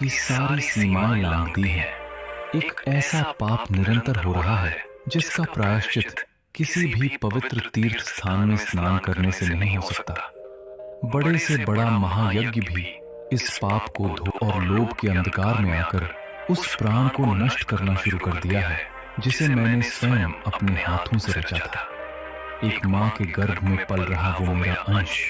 की सारी सीमाएं लांघ दी हैं। एक ऐसा पाप निरंतर हो रहा है जिसका प्रायश्चित किसी भी पवित्र तीर्थ स्थान में स्नान करने से नहीं हो सकता। बड़े से बड़ा महायज्ञ भी इस पाप को धो और लोभ के अंधकार में आकर उस प्राण को नष्ट करना शुरू कर दिया है जिसे मैंने स्वयं अपने हाथों से रचा था। एक माँ के गर्भ में पल रहा वो मेरा अंश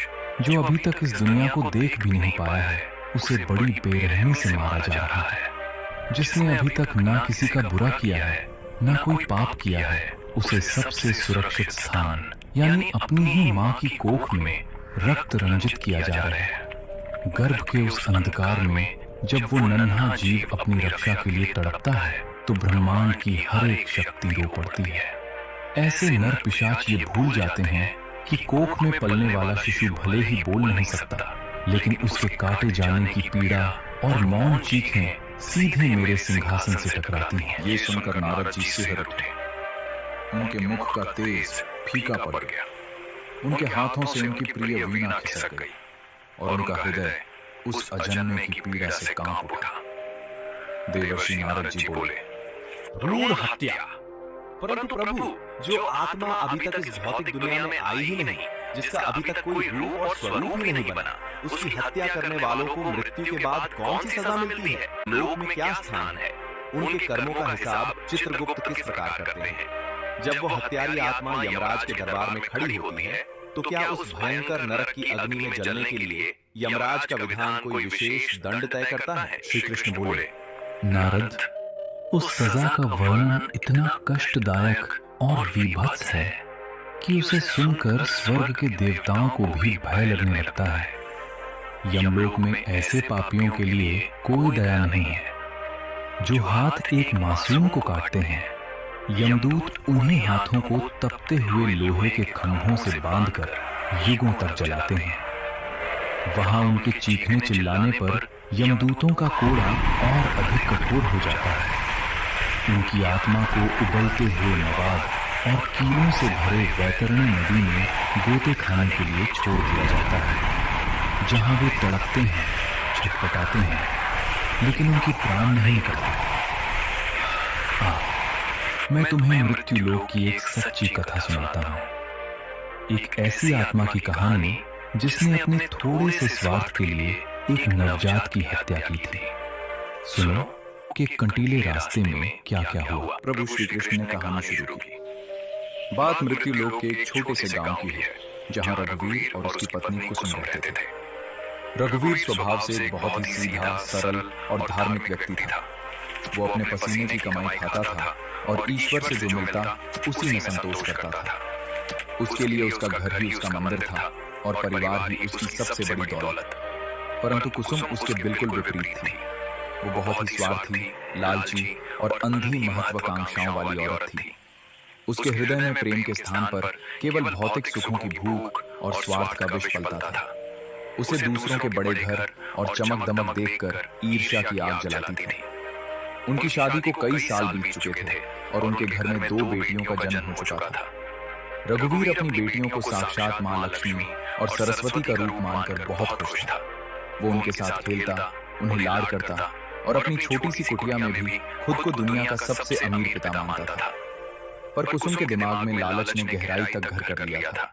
जो अभी तक इस दुनिया को देख भी नहीं पाया है, उसे बड़ी बेरहमी से मारा जा रहा है। जिसने अभी तक ना किसी का बुरा किया है, ना कोई पाप किया है, उसे सबसे सुरक्षित स्थान यानी अपनी ही माँ की कोख में रक्त रंजित किया जा रहा है। गर्भ के उस अंधकार में जब वो नन्हा जीव अपनी रक्षा के लिए तड़पता है तो ब्रह्मांड की हर एक शक्ति रो पड़ती है। ऐसे नर पिशाच ये भूल जाते हैं कि कोख में पलने वाला शिशु भले ही बोल नहीं सकता, लेकिन उसके काटे जाने की पीड़ा और मौन चीखें सीधे मेरे सिंहासन से टकराती हैं। ये सुनकर नारद जी सिहर उठे। उनके मुख का तेज फीका पड़ गया। उनके हाथों से उनकी प्रिय वीणा खिसक गई और उनका हृदय उस अजन्मे की पीड़ा से कांप उठा। देवर्षि नारद जी बोले, क्रूर हत्या। परंतु प्रभु, जो आत्मा अभी तक इस भौतिक दुनिया में आई ही नहीं, जिसका अभी तक कोई रूप और स्वरूप ही नहीं बना, उसकी हत्या करने वालों को मृत्यु के बाद कौन सी सजा मिलती है? लोक में क्या स्थान है? उनके कर्मों का हिसाब चित्रगुप्त किस प्रकार करते हैं? जब वो हत्यारी आत्मा यमराज के दरबार में खड़ी होती है, तो क्या उस भयंकर नरक की अग्नि में जलने के लिए यमराज का विधान कोई विशेष दंड तय करता है? श्री कृष्ण बोले, नारद, उस सजा का वर्णन इतना कष्टदायक और विभत्स है कि उसे सुनकर स्वर्ग के देवताओं को भी भय लगने लगता है। यमलोक में ऐसे पापियों के लिए कोई दया नहीं है। जो हाथ एक मासूम को काटते हैं, यमदूत उन्हीं हाथों को तपते हुए लोहे के खंभों से बांधकर युगों तक जलाते हैं। वहां उनके चीखने चिल्लाने पर यमदूतों का कोड़ा और अधिक कठोर हो जाता है। उनकी आत्मा को उबलते हुए नवाब और कीड़ों से भरे वैतरणी नदी में गोते खाने के लिए छोड़ दिया जाता है, जहां वे तड़पते हैं, छटपटाते हैं, लेकिन उनकी प्राण नहीं निकलते। मैं तुम्हें मृत्यु लोक की एक सच्ची कथा सुनाता हूं। एक ऐसी आत्मा की कहानी जिसने अपने थोड़े से स्वार्थ के लिए एक नवजात की हत्या की थी। सुनो कि कंटीले रास्ते में क्या क्या हुआ। प्रभु श्री कृष्ण ने कहानी शुरू की। बात मृत्यु लोक के एक छोटे से गांव की है, जहां रघुवीर और उसकी पत्नी कुसुम रहते थे। रघुवीर स्वभाव से एक बहुत ही सीधा, सरल और धार्मिक व्यक्ति था। वो अपने पसीने की कमाई खाता था और ईश्वर से जो मिलता उसी में संतोष करता था। उसके लिए उसका घर ही उसका मंदिर था और परिवार ही उसकी सबसे बड़ी दौलत। परंतु कुसुम उसके बिल्कुल विपरीत थी। वो बहुत ही स्वार्थी, लालची और अंधी महत्वाकांक्षाओं वाली औरत थी। उसके हृदय में प्रेम के स्थान पर केवल भौतिक सुखों की भूख और स्वार्थ का विष पलता था। उसे दूसरों के बड़े घर और चमक दमक देखकर ईर्ष्या की आग जलाती थी। उनकी शादी को कई साल बीत चुके थे और उनके घर में 2 बेटियों का जन्म हो चुका था। रघुवीर अपनी बेटियों को साक्षात मां लक्ष्मी और सरस्वती का रूप मानकर बहुत खुश था। वो उनके साथ खेलता, उन्हें लाड करता और अपनी छोटी सी कुटिया में भी खुद को दुनिया का सबसे अमीर पिता मानता था। पर कुसुम के दिमाग में लालच ने गहराई तक घर कर लिया था।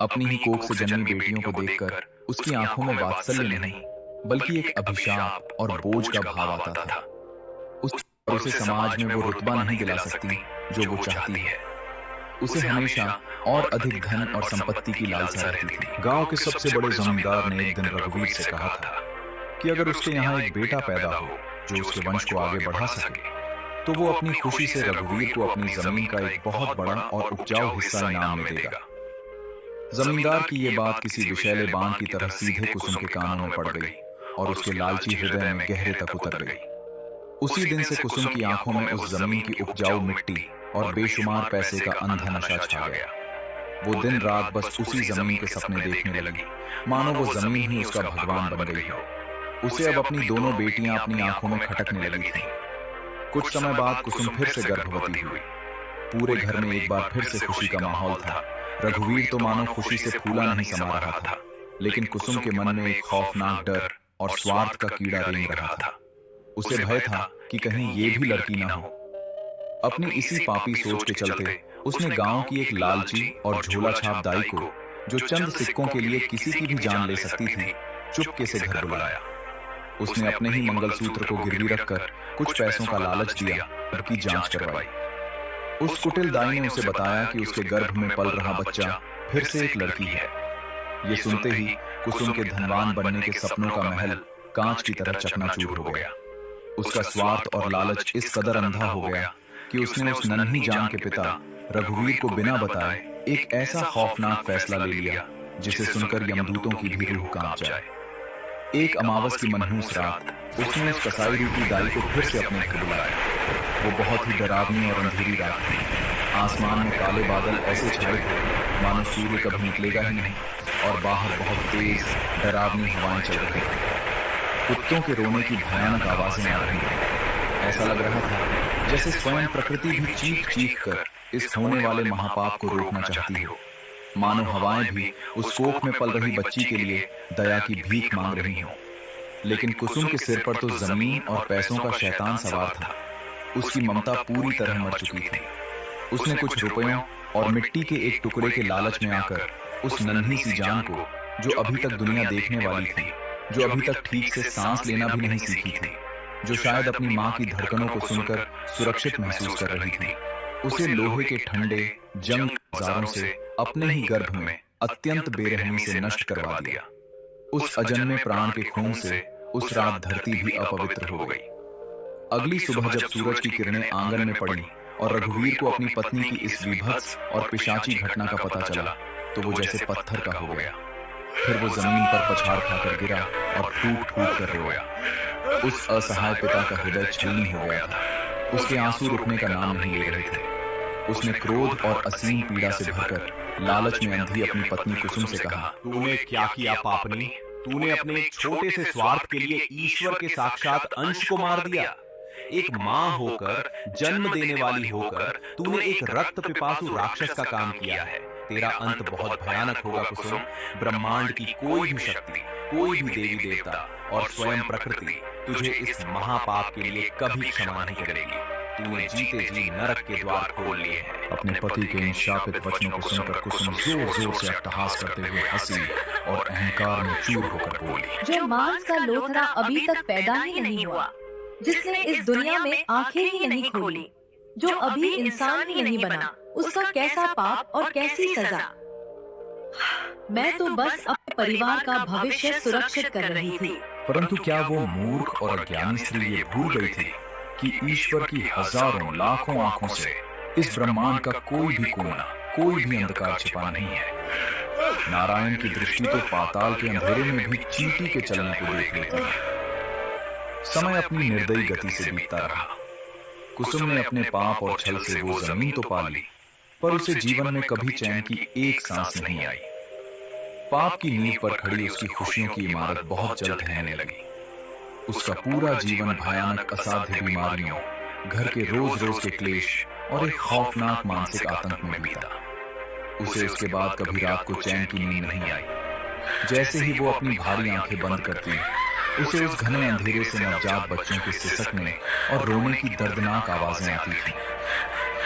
अपनी ही कोख से जन्मी बेटियों को देखकर उसकी आंखों में वात्सल्य नहीं, बल्कि एक अभिशाप और बोझ का भाव आता था। उसे समाज में वो रुतबा नहीं दिला सकती जो वो चाहती है। उसे हमेशा और अधिक धन और संपत्ति की लालसा रहती थी। गांव के सबसे बड़े जमींदार ने एक दिन रघुवीर से कहा था कि अगर उसके यहाँ एक बेटा पैदा हो जो उसके वंश को आगे बढ़ा सके, तो वो अपनी खुशी से रघुवीर को अपनी जमीन का एक बहुत बड़ा और उपजाऊ हिस्सा इनाम में देगा। जमींदार की ये बात किसी विषैले बाण की तरह सीधे कुसुम के कानों में पड़ गई और उसके लालची हृदय में गहरे तक उतर गई। उसी दिन से कुसुम की आंखों में उस जमीन की उपजाऊ मिट्टी और बेशुमार पैसे का अंधा नशा छा गया। वो दिन रात बस उसी जमीन के सपने देखने लगी, मानो वो जमीन ही उसका भगवान बन गई हो। उसे अब अपनी दोनों बेटियां अपनी आंखों में खटकने लगी थीं। कुछ समय बाद कुसुम फिर से गर्भवती हुई। पूरे घर में एक बार फिर से खुशी का माहौल था। रघुवीर तो मानो खुशी से फूला नहीं समा रहा था, लेकिन कुसुम के मन में एक खौफनाक डर और स्वार्थ का कीड़ा रेंग रहा था। उसे भय था कि कहीं ये भी लड़की ना हो। अपनी इसी पापी सोच के चलते उसने गांव की एक लालची और झोला छाप दाई को, जो चंद सिक्कों के लिए किसी की भी जान ले सकती थी, चुपके से घर बुलाया। उसने अपने ही मंगलसूत्र को गिरवी रखकर कुछ पैसों का लालच दिया और की जांच करवाई। उस कुटिल दाई ने उसे बताया कि उसके गर्भ में पल रहा बच्चा फिर से एक लड़की है। ये सुनते ही कुसुम के धनवान बनने के सपनों का महल कांच की तरह चकनाचूर हो गया। उसका स्वार्थ और लालच इस कदर अंधा हो गया कि उसने उस नन्ही जान के पिता रघुवीर को बिना बताए एक ऐसा खौफनाक फैसला ले लिया जिसे सुनकर यमदूतों की भी रूह कांप जाए। एक अमावस की मनहूस रात उसने उस कसाई रूपी दाई को फिर से अपने घर बुलाया। वो बहुत ही डरावनी और अंधेरी रात थी। आसमान में काले बादल ऐसे छाए थे मानो सूर्य कभी निकलेगा ही नहीं, और बाहर बहुत तेज डरावनी हवाएं चल रही थी। कुत्तों के रोने की भयानक आवाजें आ रही थी। ऐसा लग रहा था जैसे स्वयं प्रकृति भी चीख चीख कर इस होने वाले महापाप को रोकना चाहती हो। मानो हवाएं भी उस कोख में पल रही बच्ची के लिए दया की भीख मांग रही हों। लेकिन कुसुम के सिर पर तो जमीन और पैसों का शैतान सवार था। उसकी ममता पूरी तरह मर चुकी थी। उसने कुछ रुपयों और मिट्टी के एक टुकड़े के लालच में आकर उस नन्ही सी जान को, जो अभी तक दुनिया देखने वाली थी, जो अभी तक ठीक से सांस लेना भी नहीं सीखी थी, जो शायद अपनी माँ की धड़कनों को सुनकर सुरक्षित महसूस कर रही थी, उसे लोहे के ठंडे जंग औजारों से अपने ही गर्भ में अत्यंत बेरहमी से नष्ट करवा दिया। उस अजन्मे प्राण के खून से उस रात धरती भी अपवित्र हो गई। अगली सुबह जब सूरज की किरणें आंगन में पड़ी और रघुवीर को अपनी पत्नी की इस विभत्स और पिशाची घटना का पता चला, तो वो जैसे पत्थर का हो गया। फिर वो जमीन पर पछाड़ खाकर गिरा और फूट फूट कर रोया। उस असहाय पिता का हृदय छलनी हो गया था। उसके आंसू रुकने का नाम नहीं ले रहे थे। उसने क्रोध और असीम पीड़ा से भरकर लालच में अंधी अपनी पत्नी कुसुम से कहा, तूने क्या किया पापनी? तूने अपने एक छोटे से स्वार्थ के लिए ईश्वर के साक्षात अंश को मार दिया। एक माँ होकर, जन्म देने वाली होकर तूने एक रक्त पिपासु राक्षस का काम किया है। तेरा अंत बहुत भयानक होगा कुसुम। ब्रह्मांड की कोई भी शक्ति, कोई भी देवी देवता और स्वयं प्रकृति तुझे इस महापाप के लिए कभी क्षमा नहीं करेगी। तूने जीते जी नरक के द्वार खोल लिए हैं। अपने पति के इन शापित वचनों को सुनकर कुसुम जोर जोर से अट्टहास करते हुए हंसी और अहंकार में चूर होकर बोली, जो मांस का लोथरा अभी तक पैदा ही नहीं हुआ, जिसने इस दुनिया में आंखें ही नहीं खोली, जो अभी इंसान ही नहीं बना, उसका कैसा पाप और कैसी सजा। मैं तो बस अपने परिवार का भविष्य सुरक्षित कर रही थी। परंतु क्या वो मूर्ख और अज्ञानी स्त्री ये भूल गई थी कि ईश्वर की हजारों लाखों आंखों से इस ब्रह्मांड का कोई भी कोना, कोई भी अंधकार छिपा नहीं है। नारायण की दृष्टि तो पाताल के अंधेरे में भी चींटी के चलने को देख लेती है। समय अपनी निर्दयी गति से बीतता रहा। कुसुम ने अपने पाप और छल से वो जमीन तो पा ली, पर उसे जीवन में कभी चैन की एक सांस नहीं आई। पाप की नींव पर खड़ी उसकी खुशियों की इमारत बहुत जल्द ढहने लगी। उसका पूरा जीवन भयानक असाध्य बीमारियों, घर के रोज रोज के क्लेश और एक खौफनाक मानसिक आतंक में बीता। उसे उसके बाद कभी रात को चैन की नींद नहीं आई। जैसे ही वो अपनी भारी आंखें बंद करती, उसे उस घने अंधेरे से नवजात बच्चों के सिसकने और रोने की दर्दनाक आवाजें आती थी।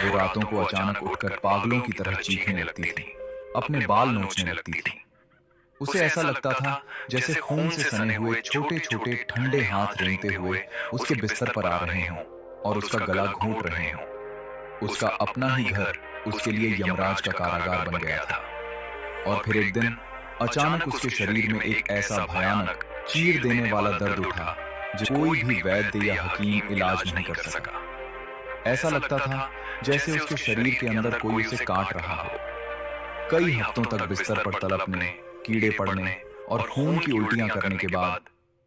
वो रातों को अचानक उठकर पागलों की तरह चीखने लगती थी, अपने बाल नोचने लगती थी। उसे ऐसा लगता था जैसे खून से सने हुए छोटे छोटे ठंडे हाथ रेंगते हुए उसके बिस्तर पर आ रहे हों और उसका गला घोंट रहे हों। उसका अपना ही घर उसके लिए यमराज का कारागार बन गया था। और फिर एक दिन अचानक उसके शरीर में एक ऐसा भयानक, चीर देने वाला दर्द उठा जो कोई भी वैद्य या हकीम इलाज नहीं कर सका। ऐसा लगता था जैसे उसके शरीर के अंदर कोई उसे काट रहा हो। कई हफ्तों तक बिस्तर पर तड़पने, कीड़े पड़ने और खून की उल्टियां करने के बाद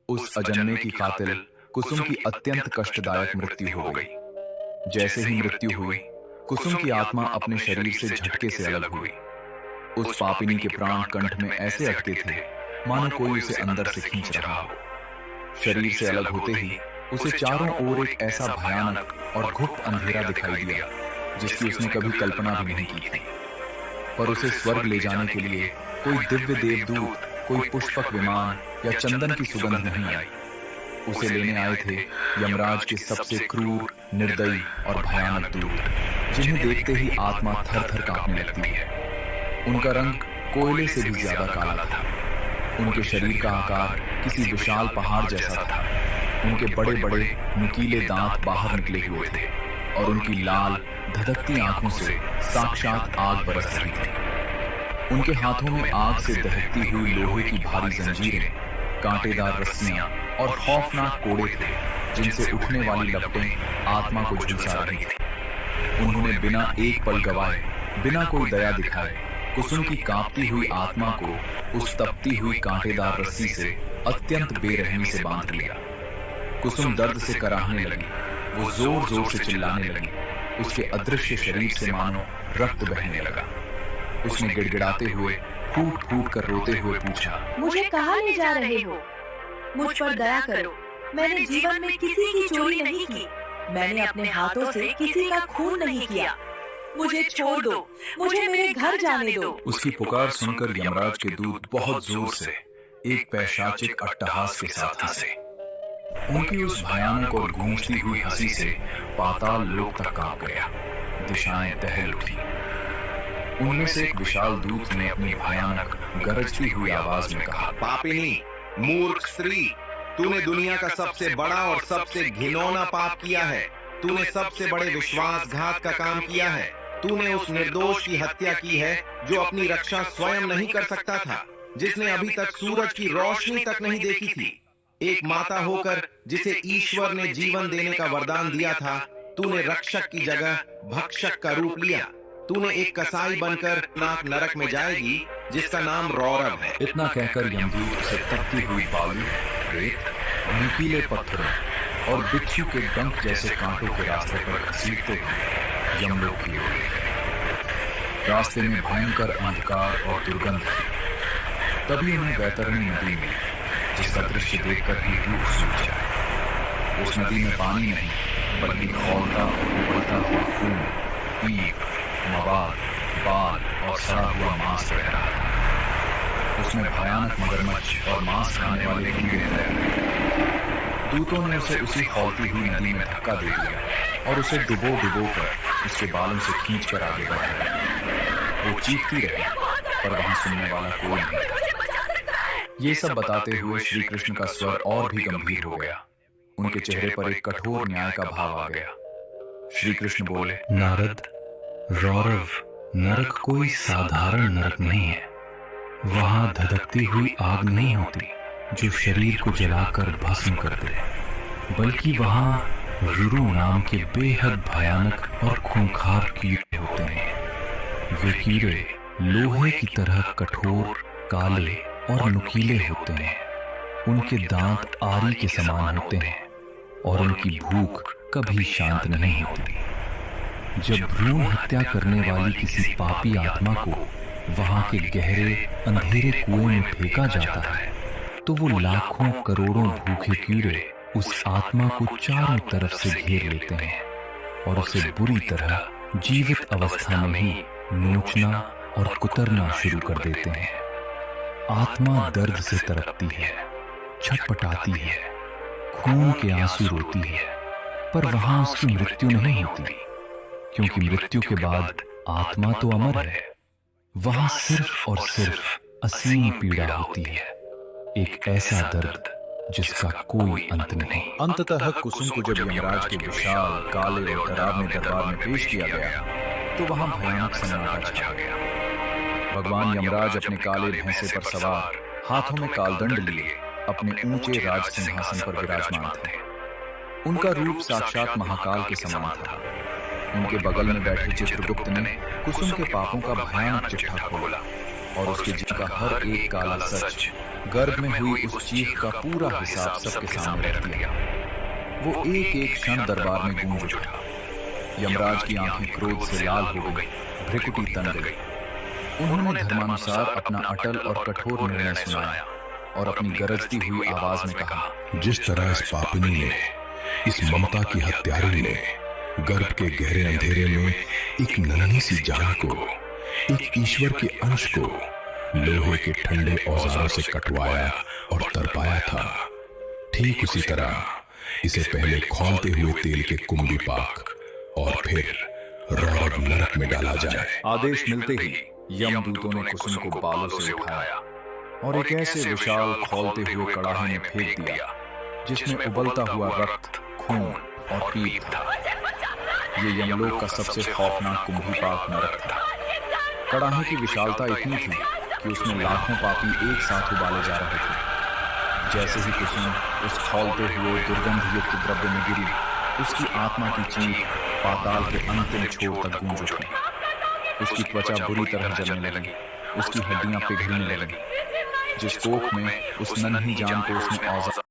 उस अजन्मे की कातिल कुसुम की अत्यंत कष्टदायक मृत्यु हो गई। जैसे ही मृत्यु हुई, कुसुम की आत्मा अपने शरीर से झटके से अलग हुई। उस पापिनी के प्राण कंठ में ऐसे अटके थे मानो कोई उसे अंदर से खींच रहा हो। शरीर से अलग होते ही उसे चारों ओर एक ऐसा भयानक और गुप्त अंधेरा दिखाई दिया जिसकी उसने कभी कल्पना भी नहीं की थी। पर उसे स्वर्ग ले जाने के लिए कोई दिव्य देवदूत, कोई पुष्पक विमान या चंदन की सुगंध नहीं आई। उसे लेने आए थे यमराज के सबसे क्रूर, निर्दयी और भयानक दूत, जिन्हें देखते ही आत्मा थर-थर कांपने लगती है। उनका रंग कोयले से भी ज्यादा काला था। उनके शरीर का आकार किसी विशाल पहाड़ जैसा था। उनके बड़े-बड़े नुकीले दांत बाहर निकले हुए थे और उनकी लाल धधकती आंखों से साक्षात आग बरस रही थी। उनके हाथों में आग से दहकती हुई लोहे की भारी जंजीरें, कांटेदार रस्सियां और खौफनाक कोड़े थे, जिनसे उठने वाली लपटें आत्मा को झुलसा रही थी। उन्होंने बिना एक पल गवाए, बिना कोई दया दिखाए, कुसुम की कांपती हुई आत्मा को उस तपती हुई कांटेदार रस्सी से अत्यंत बेरहमी से बांध लिया। कुसुम दर्द से कराहने लगी। वो जोर जोर से चिल्लाने लगी। उसके अदृश्य शरीर से मानो रक्त बहने लगा। उसने गिड़गिड़ाते हुए, फूट फूट कर रोते हुए पूछा, मुझे कहाँ ले जा रहे हो? मुझ पर दया करो। मैंने जीवन में किसी की चोरी नहीं की। मैंने अपने हाथों से किसी का खून नहीं किया। मुझे छोड़ दो। मुझे मेरे घर जाने दो। उसकी पुकार सुनकर यमराज के दूत बहुत जोर से एक पैशाचिक अट्टहास के साथ हंसे। उनकी उस भयानक और गूंजती हुई हंसी से पाताल लोक तक कांप गया। दिशाएं दहल उठी। उनमें से एक विशाल दूत ने अपनी भयानक गरजती हुई आवाज में कहा, पापिनी, मूर्ख स्त्री, तूने दुनिया का सबसे बड़ा और सबसे घिनौना पाप किया है। तूने सबसे बड़े विश्वासघात का काम किया है। तूने उस निर्दोष की हत्या की है जो अपनी रक्षा स्वयं नहीं कर सकता था, जिसने अभी तक सूरज की रोशनी तक नहीं देखी थी। एक माता होकर जिसे ईश्वर ने जीवन देने का वरदान दिया था, तूने रक्षक की जगह भक्षक का रूप लिया। तूने एक कसाई बनकर नाक नरक में जाएगी, जिसका नाम रौरव है। इतना कहकर यमदूत उसे तपती हुई बालू, रेत, नुकीले पत्थरों और बिच्छू के डंक जैसे कांटों के रास्ते पर घसीटते हुए यमलोक की ओर ले गए। रास्ते में भयंकर अंधकार और दुर्गंध थी। तभी उन्हें वैतरणी नदी मिली, जिसका दृश्य देखकर ही रूह सूख जाए। उस नदी में पानी नहीं, बल्कि खौलता उबलता हुआ खून, पीप, मवाद, बाल और सड़ा हुआ मांस बह रहा था। उसमें भयानक मगरमच्छ और मांस खाने वाले कीड़े तैर रहे। दूतों ने उसे उसी खौलती हुई नदी में धक्का दे दिया और उसे डुबो डुबो कर उसके बालों से खींचकर आगे बढ़ाया। वो चीखती रही, पर वहां सुनने वाला कोई नहीं था। ये सब बताते हुए श्री कृष्ण का स्वर और भी गंभीर हो गया। उनके चेहरे पर एक कठोर न्याय का भाव आ गया। श्री कृष्ण बोले, नारद, रौरव नरक कोई साधारण नरक नहीं है। वहां धधकती हुई आग नहीं होती जो शरीर को जलाकर भस्म कर दे, बल्कि वहां रुरु नाम के बेहद भयानक और खूंखार कीड़े होते हैं। वे कीड़े लोहे की तरह कठोर, काले और नुकीले होते हैं। उनके दांत आरी के समान होते हैं और उनकी भूख कभी शांत नहीं होती। जब भ्रूण हत्या करने वाली किसी पापी आत्मा को वहां के गहरे अंधेरे कुएं में फेंका जाता है, तो वो लाखों करोड़ों भूखे कीड़े उस आत्मा को चारों तरफ से घेर लेते हैं और उसे बुरी तरह जीवित अवस्था में ही नोचना और कुतरना शुरू कर देते हैं। आत्मा दर्द से तड़पती है, छटपटाती है, खून के आंसू रोती है, पर वहां उसकी मृत्यु नहीं होती, क्योंकि मृत्यु के बाद आत्मा तो अमर है। वहां सिर्फ और सिर्फ असीम पीड़ा होती है, एक ऐसा दर्द जिसका कोई अंत नहीं। अंततः कुसुम को जब यमराज के विशाल, काले और डरावने दरबार में पेश किया गया, तो वहां भयानक सन्नाटा छा गया। भगवान यमराज अपने काले भैंसे पर सवार, हाथों में कालदंड लिए, अपने ऊंचे राज सिंहासन पर विराजमान थे। उनका रूप साक्षात महाकाल के समान था। उनके बगल में बैठे चित्रगुप्त ने कुसुम के पापों का भयानक चिट्ठा खोला और उसके जीवन का हर एक काला सच, गर्भ में हुई उस चीख का पूरा हिसाब सबके सामने रख दिया। वो एक एक क्षण दरबार में गूंज उठा। यमराज की आंखें क्रोध से लाल हो गई, भ्रिकुटी तन गई। उन्होंने धर्मानुसार अपना अटल और कठोर निर्णय सुनाया और अपनी गरजती हुई आवाज में कहा, जिस तरह इस पापिनी ने, इस ममता की हत्यारी ने गर्भ के गहरे अंधेरे में एक नन्ही सी जान को, एक ईश्वर के अंश को लोहे के ठंडे औजारों से कटवाया और तरपाया था, ठीक उसी तरह इसे पहले खौलते हुए तेल के कुंभी पाक और फिर रौरव नरक में डाला जाए। आदेश मिलते ही यमदूतों ने कुसुम को बालों से उठाया और एक ऐसे विशाल खौलते हुए कड़ाहे में फेंक दिया जिसमें उबलता हुआ रक्त, खून और पीप था। ये यमलोक का सबसे खौफनाक कुंभीपाक नरक था। कड़ाहे की विशालता इतनी थी कि उसमें लाखों पापी एक साथ उबाले जा रहे थे। जैसे ही कुसुम उस खौलते हुए दुर्गंध युक्त द्रव्य में गिरी, उसकी आत्मा की चीख पाताल के अंतिम छोर तक गूंज उठी। उसकी त्वचा बुरी तरह जलने लगी, उसकी हड्डियां पिघलने लगी। जिस कोख में उस नन्ही जान को उसने औजार